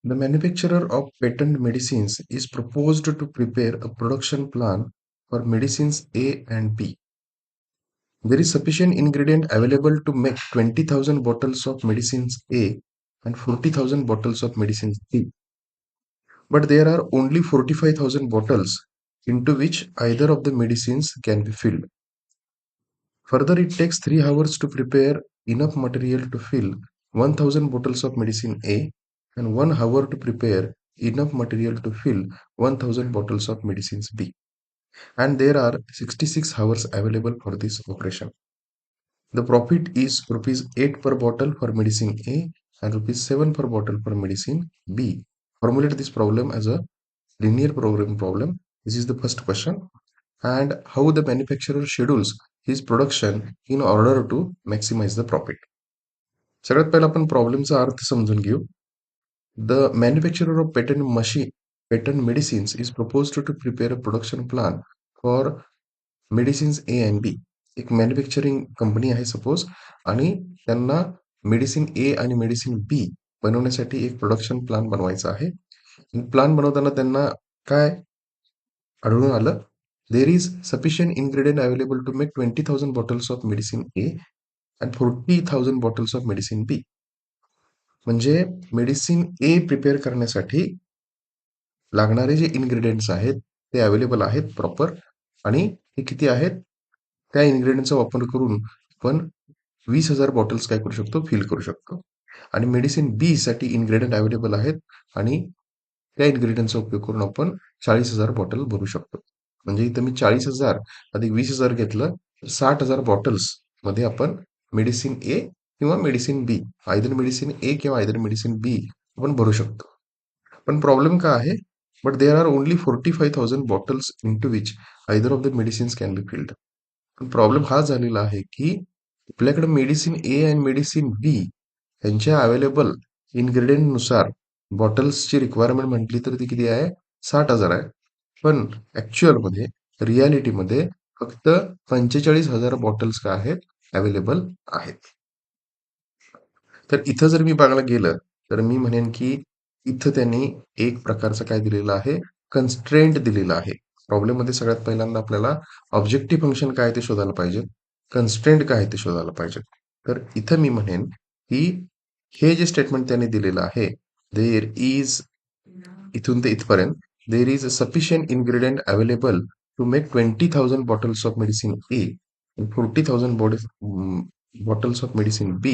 The manufacturer of patent medicines is proposed to prepare a production plan for medicines A and B. There is sufficient ingredient available to make 20,000 bottles of medicines A and 40,000 bottles of medicines B. But there are only 45,000 bottles into which either of the medicines can be filled. Further, it takes 3 hours to prepare enough material to fill 1,000 bottles of medicine A and 1 hour to prepare enough material to fill 1,000 bottles of medicines B. And there are 66 hours available for this operation. The profit is rupees 8 per bottle for medicine A and rupees 7 per bottle for medicine B. Formulate this problem as a linear programming problem. This is the first question. And how the manufacturer schedules his production in order to maximize the profit. सगळ्यात पहिला आपण प्रॉब्लेमचा अर्थ समजून घेऊ. The manufacturer of patent medicines is proposed to prepare a production plan for medicines A and B. एक manufacturing company आहे suppose आणि त्यांना मेडिसिन ए आणि मेडिसिन बी बनवण्यासाठी एक प्रोडक्शन प्लान बनवायचा आहे. प्लान बनवताना त्यांना काय आढळून आलं? There is sufficient ingredient available to make 20,000 bottles of medicine A and 40,000 bottles of medicine B. म्हणजे मेडिसिन ए प्रिपेअर करण्यासाठी लागणारे जे इन्ग्रेडियंट्स आहेत ते अवेलेबल आहेत प्रॉपर आणि हे किती आहेत? त्या इन्ग्रेडियंटचा वापर करून आपण 20,000 बॉटल्स काय करू शकतो? फिल करू शकतो. आणि मेडिसिन बी साठी इन्ग्रेडियंट अवेलेबल आहेत आणि त्या इन्ग्रेडियंटचा उपयोग करून आपण 40,000 बॉटल भरू शकतो. म्हणजे इथं मी 40,000 अधिक 20,000 घेतलं तर 60,000 बॉटल्स मध्ये आपण मेडिसिन ए किंवा मेडिसिन बी, आयदर मेडिसिन ए किंवा आयदर मेडिसिन बी आपण भरू शकतो. पण प्रॉब्लेम काय आहे? But there are only 45,000 bottles into which either of the medicines can be filled. पण प्रॉब्लेम हा झालेला आहे की आपल्याकडे मेडिसिन ए आणि मेडिसिन बी यांच्या अवेलेबल इन्ग्रेडियंट नुसार बॉटल्सची रिक्वायरमेंट म्हटली तर ती किती आहे? 60,000 आहे. पण ऍक्च्युअल मध्ये रियालिटीमध्ये फक्त 45,000 बॉटल्स काय आहेत? अवेलेबल आहेत. तर इथं जर मी बघायला गेलं तर मी म्हणेन की इथं त्यांनी एक प्रकारचं काय दिलेलं आहे? कन्स्ट्रेंट दिलेलं आहे. प्रॉब्लेम मध्ये सगळ्यात पहिल्यांदा आपल्याला ऑब्जेक्टिव्ह फंक्शन काय ते शोधायला पाहिजे, कन्स्ट्रेंट काय ते शोधायला पाहिजे. तर इथं मी म्हणेन की हे जे स्टेटमेंट त्यांनी दिलेलं आहे, देर इज इथून ते इथपर्यंत there is sufficient ingredient available to make 20,000 bottles of medicine A and 40,000 bottles of medicine B.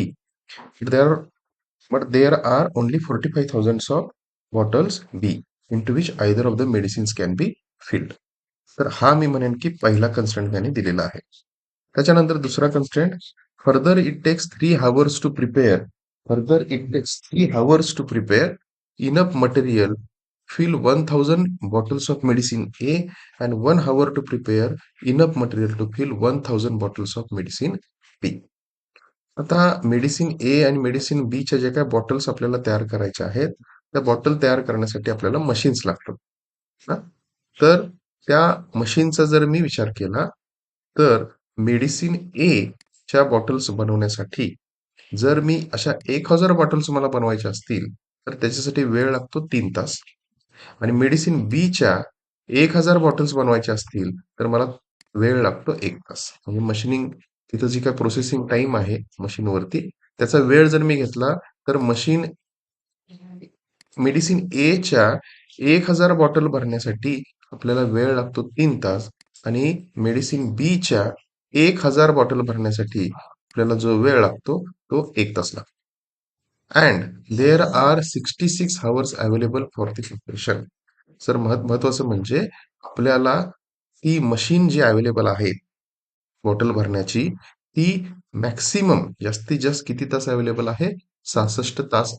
But there are only 45,000 of bottles B into which either of the medicines can be filled. तर हा मी म्हणेन की पहिला constraint त्याने दिलेला आहे. त्याच्यानंतर दुसरा constraint, further it takes 3 hours to prepare enough material fill 1,000 bottles of medicine A and 1 hour to prepare enough material to fill 1,000 bottles of medicine B. आता मेडिसिन ए आणि मेडिसिन बी च्या ज्या काही बॉटल्स आपल्याला तयार करायच्या आहेत, त्या बॉटल तयार करण्यासाठी आपल्याला मशीन्स लागतात ना. तर त्या मशीनचा जर मी विचार केला तर मेडिसिन ए च्या बॉटल्स बनवण्यासाठी जर मी अशा 1,000 बॉटल्स मला बनवायच्या असतील तर त्याच्यासाठी वेळ लागतो 3 तास. आणि मेडिसिन बी च्या 1,000 बॉटल्स बनवायच्या असतील तर मला वेळ लागतो 1 तास. म्हणजे मशीनिंग तिथं जी काय प्रोसेसिंग टाइम आहे मशीनवरती त्याचा वेळ जर मी घेतला तर मेडिसिन ए च्या 1,000 बॉटल भरण्यासाठी आपल्याला वेळ लागतो 3 तास आणि मेडिसिन बी च्या 1,000 बॉटल भरण्यासाठी आपल्याला जो वेळ लागतो तो 1 तास लागतो. And there are 66 hours available for this operation. Sir महत्वाचं म्हणजे आपल्याला ती मशीन जी अवेलेबल आहे बॉटल भरण्याची ती मॅक्सिमम जास्तीत जास्त किती तास अवेलेबल आहे? 66 तास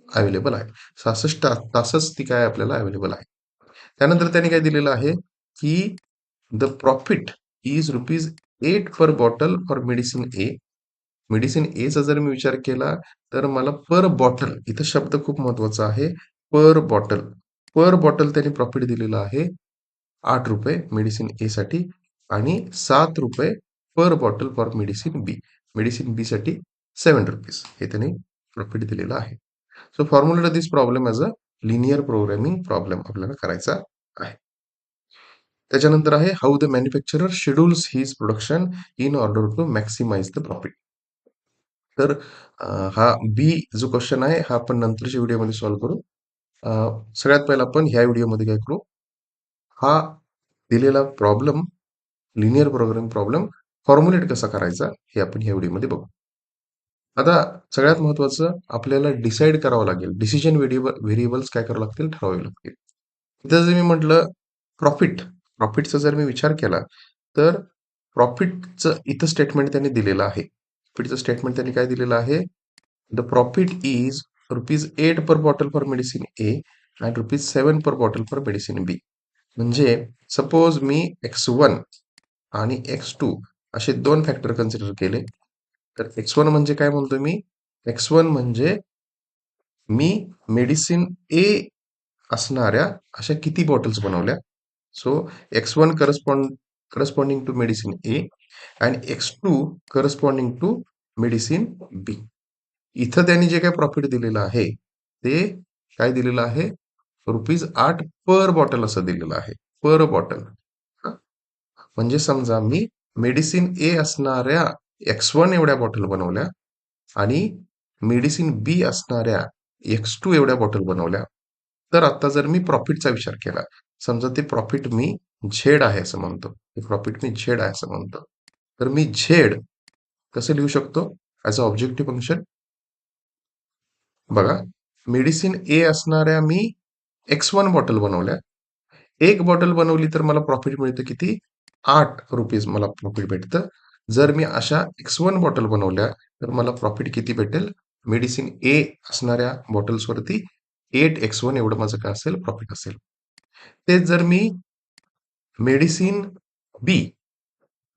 अवेलेबल आहे. 66 तासच ती काय आपल्याला अवेलेबल आहे. त्यानंतर त्यांनी काय दिलेलं आहे की the profit is ₹8 per bottle for medicine A. Medicine A चा जर मी विचार केला तर मला पर बॉटल, इथं शब्द खूप महत्वाचा आहे, पर बॉटल त्यांनी प्रॉफिट दिलेलं आहे ₹8 मेडिसिन ए साठी आणि ₹7 per bottle for medicine B. Medicine B साठी ₹7 हे त्यांनी प्रॉफिट दिलेलं आहे. So formulate this problem as a linear programming problem आपल्याला करायचा आहे. त्याच्यानंतर आहे how the manufacturer schedules his production in order to maximise the profit. तर हा बी जो क्वेश्चन आहे हा आपण नंतरच्या व्हिडिओमध्ये सॉल्व्ह करू. सगळ्यात पहिला आपण ह्या व्हिडिओमध्ये काय करू, हा दिलेला problem linear programming problem formulate कसा करायचा हे आपण ह्या व्हिडिओमध्ये बघू. आता सगळ्यात महत्वाचं आपल्याला डिसाईड करावं लागेल. डिसिजन व्हेरिएबल्स काय करावे लागतील, ठरवावे लागतील. इथं जर मी म्हटलं प्रॉफिटचा जर मी विचार केला, तर प्रॉफिटचं इथं स्टेटमेंट त्यांनी दिलेलं आहे. प्रॉफिटचं स्टेटमेंट त्यांनी काय दिलेलं आहे? The profit is ₹8 per bottle for medicine A and ₹7 per bottle for medicine B. म्हणजे सपोज मी X1 आणि X2 असे 2 फॅक्टर कन्सिडर केले. तर X1 म्हणजे काय म्हणतो मी? X1 म्हणजे मी मेडिसिन ए असणाऱ्या अशा किती बॉटल्स बनवल्या. So X1 corresponding to medicine A and X2 corresponding to medicine B. इथं त्यांनी जे काही प्रॉफिट दिलेलं आहे, ते काय दिलेलं आहे? ₹8 पर बॉटल असं दिलेलं आहे. पर बॉटल. म्हणजे समजा मी मेडिसिन ए असणाऱ्या X1 एवढ्या बॉटल बनवल्या आणि मेडिसिन बी असणाऱ्या X2 एवढ्या बॉटल बनवल्या. तर आता जर मी प्रॉफिटचा विचार केला, समजा ते प्रॉफिट मी झेड आहे असं म्हणतो. ते प्रॉफिट मी झेड आहे असं म्हणतो. तर मी झेड कसं लिहू शकतो? As a objective function. बघा, मेडिसिन ए असणाऱ्या मी X1 बॉटल बनवल्या. एक बॉटल बनवली तर मला प्रॉफिट मिळतं किती? ₹8 मला प्रॉफिट भेटतं. जर मी अशा X1 बॉटल बनवल्या, तर मला प्रॉफिट किती भेटेल? मेडिसिन ए असणाऱ्या बॉटल्सवरती 8x1 एवढं माझं काय असेल? प्रॉफिट असेल. तेच जर मी मेडिसिन बी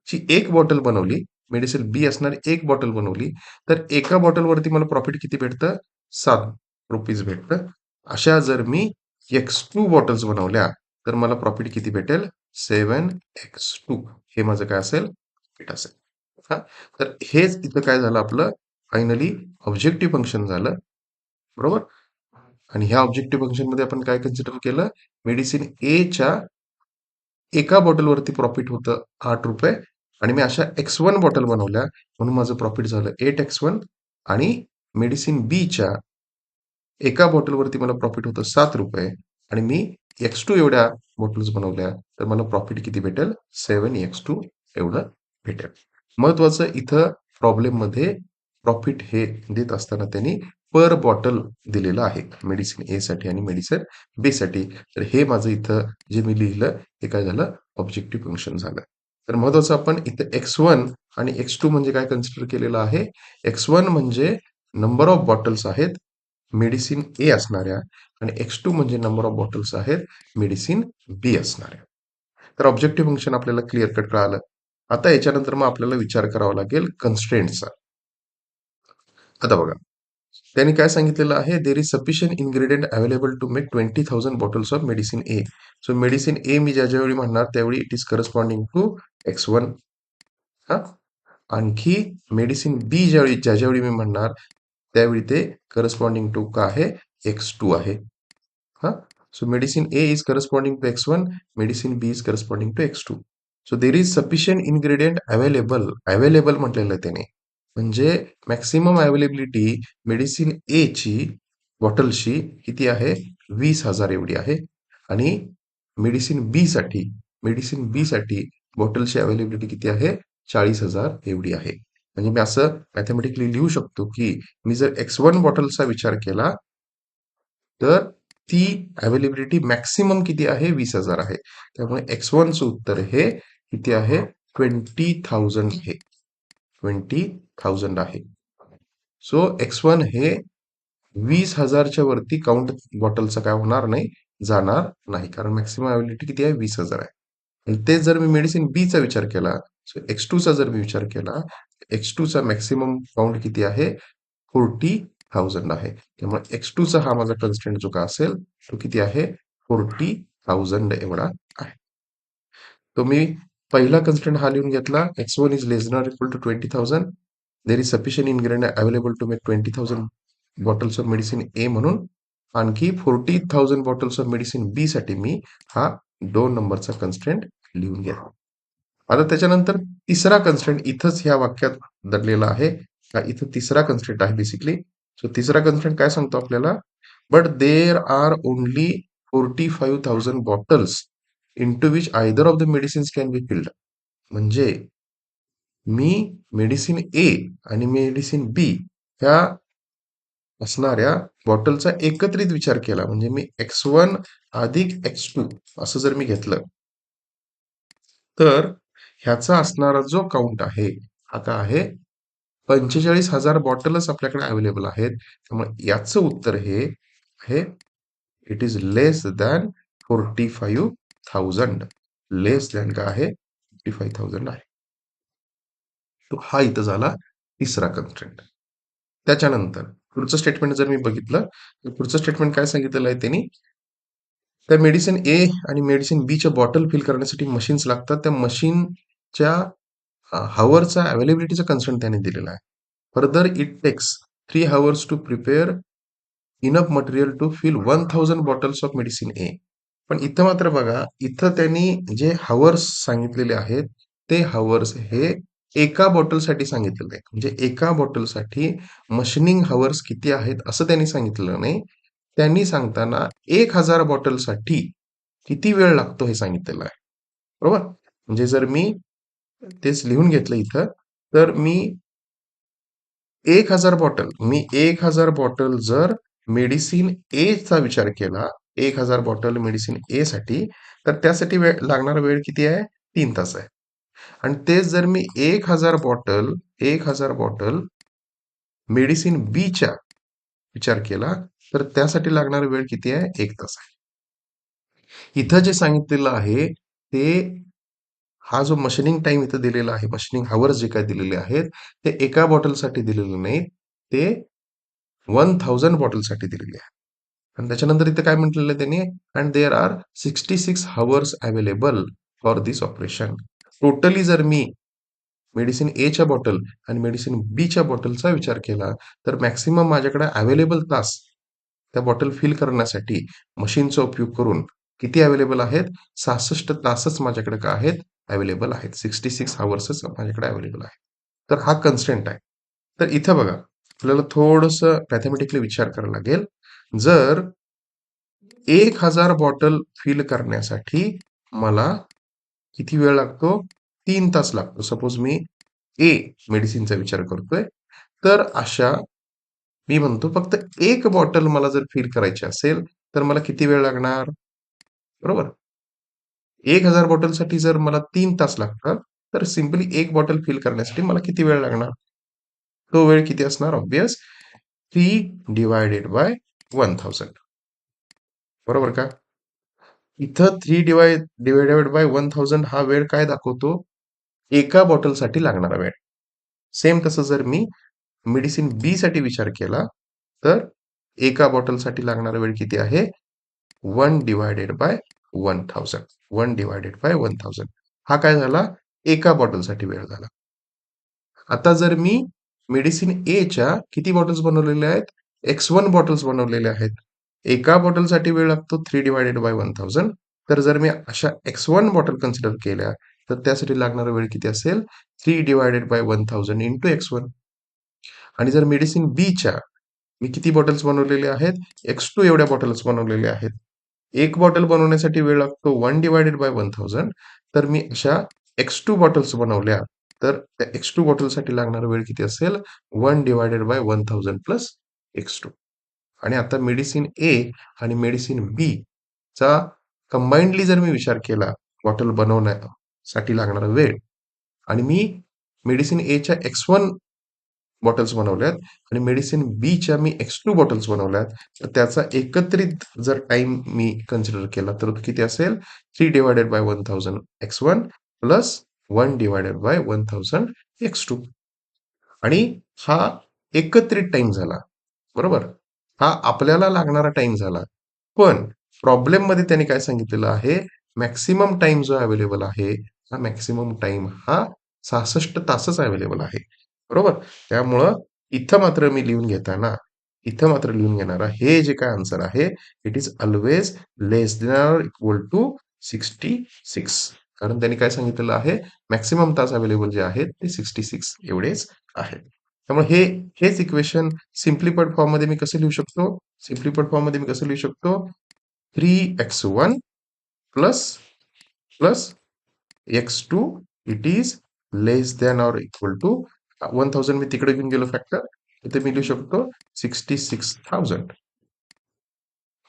ची एक बॉटल बनवली, मेडिसिन बी असणारी एक बॉटल बनवली, तर एका बॉटलवरती मला प्रॉफिट किती भेटतं? ₹7 भेटतं. अशा जर मी X2 बॉटल्स बनवल्या, तर मला प्रॉफिट किती भेटेल? 7x2 हे माझं काय असेल? प्रॉफिट असेल. हां, तर हेच इथं काय झालं आपलं फायनली ऑब्जेक्टिव्ह फंक्शन झालं. बरोबर? आणि ह्या ऑब्जेक्टिव्ह फंक्शनमध्ये आपण काय कन्सिडर केलं? मेडिसिन एच्या एका बॉटलवरती प्रॉफिट होतं ₹8 आणि मी अशा X1 बॉटल बनवल्या म्हणून माझं प्रॉफिट झालं 8x1 आणि मेडिसिन बीच्या एका बॉटलवरती मला प्रॉफिट होतं ₹7 आणि मी X2 एवढ्या बॉटल्स बनवल्या तर मला प्रॉफिट किती भेटेल? 7x2 एवढं भेटेल. महत्वाचं इथं प्रॉब्लेममध्ये प्रॉफिट हे देत असताना त्यांनी पर बॉटल दिलेलं आहे. मेडिसिन ए साठी आणि मेडिसिन बी साठी. तर हे माझं इथं जे मी लिहिलं हे काय झालं? ऑब्जेक्टिव्ह फंक्शन झालं. तर महत्वाचं आपण इथं X1 आणि X2 म्हणजे काय कन्सिडर केलेलं आहे? X1 म्हणजे नंबर ऑफ बॉटल्स आहेत मेडिसिन ए असणाऱ्या आणि X2 म्हणजे नंबर ऑफ बॉटल्स आहेत मेडिसिन बी असणाऱ्या. तर ऑब्जेक्टिव्ह फंक्शन आपल्याला क्लिअर कट कळालं. आता याच्यानंतर मग आपल्याला विचार करावा लागेल कन्स्ट्रेंट्सचा. आता बघा, त्यांनी काय सांगितलेलं आहे? There is sufficient ingredient available to make 20,000 bottles of medicine A. So medicine A मी ज्यावेळी म्हणणार त्यावेळी it is corresponding to X1. हा, आणखी मेडिसिन बी ज्यावेळी मी म्हणणार त्यावेळी ते करस्पॉन्डिंग टू का आहे? X2 आहे. हा, so medicine A is corresponding to X1, medicine B is corresponding to X2. So there is sufficient ingredient available. Available म्हटलेलं आहे त्याने. म्हणजे मॅक्सिमम अवेलेबिलिटी मेडिसिन ए ची बॉटलची किती आहे? 20,000 एवढी आहे. आणि मेडिसिन बी साठी बॉटलची अवेलेबिलिटी किती आहे? 40,000 एवढी आहे. म्हणजे मी असं मॅथमॅटिकली लिहू शकतो की मी जर X1 बॉटलचा विचार केला तर ती अवेलेबिलिटी मॅक्सिमम किती आहे? 20,000 आहे. त्यामुळे X1चं उत्तर हे किती आहे? 20,000 आहे. 20,000 आहे. सो X1 हे 20,000च्या वरती काउंट बॉटलचा काय होणार नाही? जाणार नाही. कारण मॅक्सिमम अवेलेबिलिटी किती आहे? 20,000 आहे. आणि तेच जर मी मेडिसिन बीचा विचार केला, सो X2चा जर मी विचार केला, X2चा मॅक्सिमम काउंट किती आहे? 40,000 आहे. त्यामुळे X2चा हा माझा कन्स्ट्रेंट जो का असेल, तो किती आहे? 40,000 एवढा आहे. तो मी पहिला कन्स्ट्रेंट हा लिहून घेतला. X1 is less than or equal to 20,000. There is sufficient ingredient available to make 20,000 bottles of medicine A म्हणून आणखी 40,000 बॉटल्स ऑफ मेडिसिन बी साठी मी हा 2 नंबरचा कन्स्ट्रेंट लिहून घेतो. आता त्याच्यानंतर तिसरा कन्स्ट्रेंट इथंच ह्या वाक्यात दडलेला आहे. इथं तिसरा कन्स्ट्रेंट आहे बेसिकली. सो तिसरा कन्स्ट्रेंट काय सांगतो आपल्याला, but there are only 45,000 bottles into which either of the medicines can be filled. म्हणजे मी मेडिसिन ए आणि मेडिसिन बी ह्या असणाऱ्या बॉटलचा एकत्रित विचार केला, म्हणजे मी X1 अधिक X2 असं जर मी घेतलं, तर ह्याचा असणारा जो काउंट आहे हा काय आहे, 45,000 बॉटलच आपल्याकडे अवेलेबल आहेत. त्यामुळे याचं उत्तर हे आहे, it is less than 45,000. Less than काय आहे, 45,000 आहे. तो हा इथं झाला तिसरा कन्स्ट्रेंट. त्याच्यानंतर पुढचं स्टेटमेंट जर मी बघितलं, तर पुढचं स्टेटमेंट काय सांगितलेलं आहे त्यांनी, त्या मेडिसिन ए आणि मेडिसिन बीच्या बॉटल फिल करण्यासाठी मशीन्स लागतात. त्या मशीनच्या हवरचा अवेलेबिलिटीचा कन्सर्न त्याने दिलेला आहे. Further it takes 3 hours to prepare enough material to fill 1,000 bottles of medicine A. पण इथं मात्र बघा, इथं त्यांनी जे हवर्स सांगितलेले आहेत, ते हवर्स हे एका बॉटलसाठी सांगितलेलं आहे. म्हणजे एका बॉटलसाठी मशीनिंग हवर्स किती आहेत असं त्यांनी सांगितलेलं नाही. त्यांनी सांगताना 1,000 बॉटलसाठी किती वेळ लागतो हे सांगितलेलं आहे. बरोबर? म्हणजे जर मी तेच लिहून घेतलं इथं, तर मी 1,000 बॉटल जर मेडिसिन ए चा विचार केला, 1,000 बॉटल मेडिसिन ए साठी, तर त्यासाठी वेळ लागणारा वेळ किती आहे, 3 तास आहे. आणि तेच जर मी 1,000 बॉटल मेडिसिन बी च्या विचार केला, तर त्यासाठी लागणारा वेळ किती आहे, 1 तास आहे. इथं जे सांगितलेलं आहे ते, हा जो मशीनिंग टाइम इथं दिलेला आहे, मशीनिंग हवर्स जे काय दिलेले आहेत, ते एका बॉटलसाठी दिलेले नाहीत, ते 1,000 बॉटलसाठी दिलेले आहे. आणि त्याच्यानंतर इथं काय म्हटलेलं आहे त्यांनी, and there are 66 hours available for this operation. Totally जर मी मेडिसिन ए च्या बॉटल आणि मेडिसिन बी च्या बॉटलचा विचार केला, तर मॅक्सिमम माझ्याकडे अवेलेबल तास त्या बॉटल फिल करण्यासाठी मशीनचा उपयोग करून किती अवेलेबल आहेत, 66 तासच माझ्याकडे काय आहेत, अवेलेबल आहेत. 66 हवर्सच माझ्याकडे अवेलेबल आहे. तर हा कन्स्टेंट आहे. तर इथं बघा, आपल्याला थोडंसं मॅथमॅटिकली विचार करावा लागेल. जर 1,000 बॉटल फिल करण्यासाठी मला किती वेळ लागतो, 3 तास लागतो. सपोज मी ए मेडिसिनचा विचार करतोय, तर अशा मी म्हणतो फक्त एक बॉटल मला जर फिल करायची असेल, तर मला किती वेळ लागणार, बरोबर? 1,000 बॉटलसाठी जर मला 3 तास लागतात, तर सिम्पली एक बॉटल फिल करण्यासाठी मला किती वेळ लागणार, तो वेळ किती असणार, ऑब्वियस 3/1000. बरोबर का? इथं 3/1000 हा वेळ काय दाखवतो, एका बॉटलसाठी लागणारा वेळ. सेम तसं जर मी मेडिसिन बी साठी विचार केला, तर एका बॉटलसाठी लागणारा वेळ किती आहे, 1/1000. 1/1000 हा काय झाला, एका बॉटलसाठी वेळ झाला. आता जर मी मेडिसिन ए च्या किती बॉटल्स बनवलेल्या आहेत, X1 बॉटल्स बनवलेल्या आहेत. एका बॉटलसाठी वेळ लागतो 3/1000. तर जर मी अशा X1 बॉटल कन्सिडर केल्या, तर त्यासाठी लागणारा वेळ किती असेल, 3/1000 इंटू X1. आणि जर मेडिसिन बी च्या मी किती बॉटल्स बनवलेले आहेत, X2 एवढ्या बॉटल्स बनवलेल्या आहेत. एक बॉटल बनवण्यासाठी वेळ लागतो 1/1000. तर मी अशा X2 बॉटल्स बनवल्या, तर त्या X2 बॉटलसाठी लागणारा वेळ किती असेल, 1/1000 प्लस X2. आणि आता मेडिसिन ए आणि मेडिसिन बी चा कंबाइंडली जर मी विचार केला, बॉटल बनवण्यासाठी लागणारा वेळ, आणि मी मेडिसिन ए च्या X1 बॉटल्स बनवल्यात आणि मेडिसिन बी च्या मी X2 बॉटल्स बनवल्यात, तर त्याचा एकत्रित जर टाइम मी कन्सिडर केला, तर तो किती असेल, 3/1000 X1 प्लस 1/1000 X2. आणि हा एकत्रित टाइम झाला, बरोबर? हा आपल्याला लागणारा टाइम झाला. पण प्रॉब्लेम मध्ये त्यांनी काय सांगितलेलं आहे, मॅक्सिमम टाइम जो अवेलेबल आहे, हा मॅक्सिमम टाइम हा 66 तासच अवेलेबल आहे. बरोबर? त्यामुळं इथं मात्र मी लिहून घेताना इथं मात्र लिहून घेणारा हे जे काय आन्सर आहे it is always less than equal to 66. कारण त्यांनी काय सांगितलेलं आहे मॅक्सिमम तास अवेलेबल जे आहेत ते 66 एवढेच आहेत. त्यामुळे हेच इक्वेशन सिम्प्लिफाईड फॉर्म मध्ये मी कसं लिहू शकतो? सिम्प्लिफाईड फॉर्म मध्ये मी कसं लिहू शकतो? 3x1 plus plus x2 it is less than or equal to 1000 मी तिकडे घेऊन गेलो फॅक्टर इथे मी लिहू शकतो 66,000.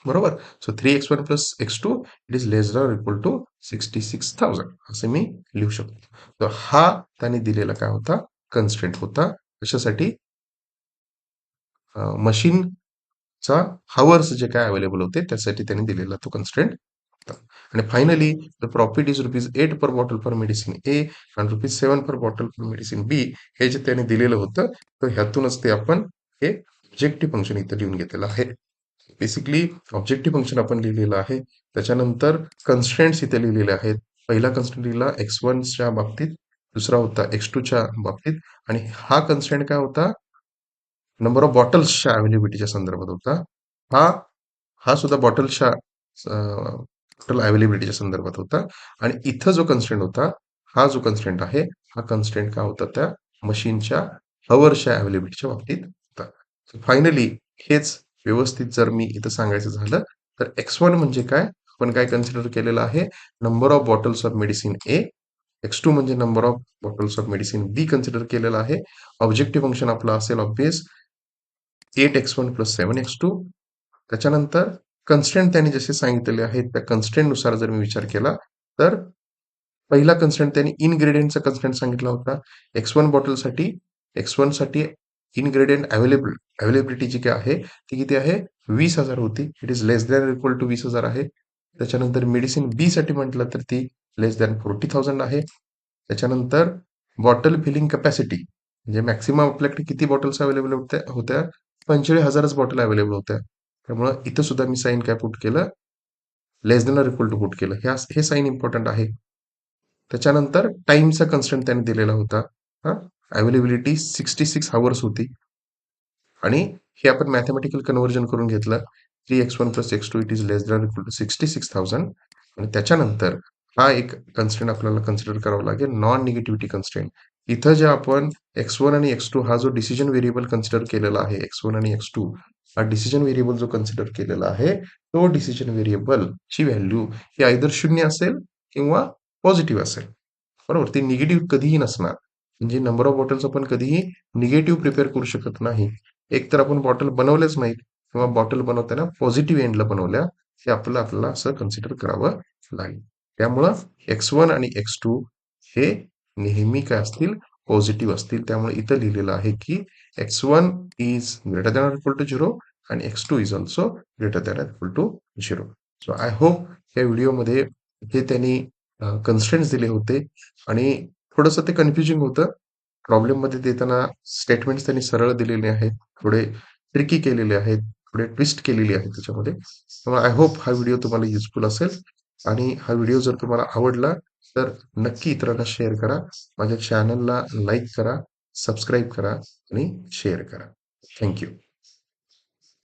बरोबर. So 3x1 plus x2 it is less than equal to 66,000 असं मी लिहू शकतो. तर हा त्याने दिलेला काय होता कन्स्ट्रेंट होता. कशासाठी? मशीनचा हवर्स जे काय अवेलेबल होते त्यासाठी त्यांनी दिलेला तो कन्स्ट्रेंट होता. आणि finally the profit is ₹8 per bottle for medicine A आणि ₹7 per bottle for medicine B हे जे त्याने दिलेलं होतं तर ह्यातूनच ते आपण हे ऑब्जेक्टिव्ह फंक्शन इथं लिहून घेतलेलं आहे. बेसिकली ऑब्जेक्टिव्ह फंक्शन आपण लिहिलेलं आहे. त्याच्यानंतर कन्स्ट्रेंट्स इथे लिहिलेले आहेत. पहिला कन्स्ट्रेंट लिहिला x1च्या बाबतीत, दुसरा होता x2च्या बाबतीत आणि हा कन्स्ट्रेंट काय होता? नंबर ऑफ बॉटल्सच्या अवेलेबिलिटीच्या संदर्भात होता. हा हा सुद्धा बॉटल्सच्या टोटल अवेलेबिलिटीच्या संदर्भात होता आणि इथं जो कन्स्ट्रेंट होता, हा जो कन्स्ट्रेंट आहे, हा कन्स्ट्रेंट काय होता त्या मशीनच्या हवरच्या अवेलेबिलिटीच्या बाबतीत होता. फायनली हेच व्यवस्थित जर मी इथं सांगायचं झालं तर x1 म्हणजे काय? आपण काय कन्सिडर केलेलं आहे? Number of bottles of medicine A. x2 म्हणजे number of bottles of medicine be consider केलेलं आहे. ऑब्जेक्टिव्ह फंक्शन आपलं असेल ऑब्व्हियस 8x1 प्लस 7x2. त्याच्यानंतर कन्स्ट्रेंट त्यांनी जसे सांगितलेले आहेत त्या कन्स्ट्रेंट नुसार जर मी विचार केला तर पहिला कन्स्ट्रेंट त्यांनी इनग्रेडियंटचा कन्स्ट्रेंट सांगितला होता. x1 बॉटलसाठी x1 साठी इनग्रेडियंट अवेलेबिलिटी जी काय आहे ती किती आहे? 20,000 होती. It is less than equal to 20,000 आहे. त्याच्यानंतर मेडिसिन बी साठी म्हटलं तर ती लेस दॅन 40,000 आहे. त्याच्यानंतर बॉटल फिलिंग कॅपॅसिटी म्हणजे मॅक्सिमम आपल्याकडे किती बॉटल्स अवेलेबल होत्या? 45,000च बॉटल अवेलेबल होत्या. त्यामुळं इथं सुद्धा मी साइन काय पुट केलं? Less than or equal to put केलं. हे साइन इम्पॉर्टंट आहे. त्याच्यानंतर टाईमचा कन्स्ट्रेंट त्याने दिलेला होता. हां, अवेलेबिलिटी 66 हॉवर्स होती. आणि हे आपण मॅथेमॅटिकल कन्व्हर्जन करून घेतलं. 3x1 plus x2 it is less than equal to 66,000 आणि त्याच्यानंतर हा एक कन्स्ट्रेंट आपल्याला कन्सिडर करावा लागेल नॉन निगेटिव्हिटी कन्स्ट्रेंट. इथं जे आपण x1 आणि x2 हा जो डिसिजन व्हेरिएबल कन्सिडर केलेला आहे x1 आणि x2 हा डिसिजन व्हेरिएबल जो कन्सिडर केलेला आहे तो डिसिजन व्हेरिएबल ची व्हॅल्यू ही आयदर 0 असेल किंवा पॉझिटिव्ह असेल. बरोबर. ती निगेटिव्ह कधीही नसणार. म्हणजे नंबर ऑफ बॉटल्स आपण कधीही निगेटिव्ह प्रिपेअर करू शकत नाही. एक तर आपण बॉटल बनवल्याच नाहीत किंवा बॉटल बनवताना पॉझिटिव्ह एंडला बनवल्या हे आपल्याला असं कन्सिडर करावं लागेल. त्यामुळं x1 आणि x2 हे नेहमी काय असतील? पॉझिटिव्ह असतील. त्यामुळे इथं लिहिलेलं आहे की x1 is greater than or equal to 0 आणि x2 is also greater than or equal to 0. So I hope या व्हिडिओमध्ये हे त्यांनी कन्स्ट्रेंट्स दिले होते आणि थोडंसं ते कन्फ्युजिंग होतं. प्रॉब्लेममध्ये देताना स्टेटमेंट्स त्यांनी सरळ दिलेले आहेत. थोडे ट्रिकी केलेले आहेत. थोडे ट्विस्ट केलेली आहे त्याच्यामध्ये. त्यामुळे आय होप हा व्हिडिओ तुम्हाला युजफुल असेल आणि हा व्हिडिओ जर तुम्हाला आवडला तर नक्की इतरांना शेअर करा. माझ्या चॅनलला लाईक करा, सबस्क्राईब करा आणि शेअर करा. Thank you.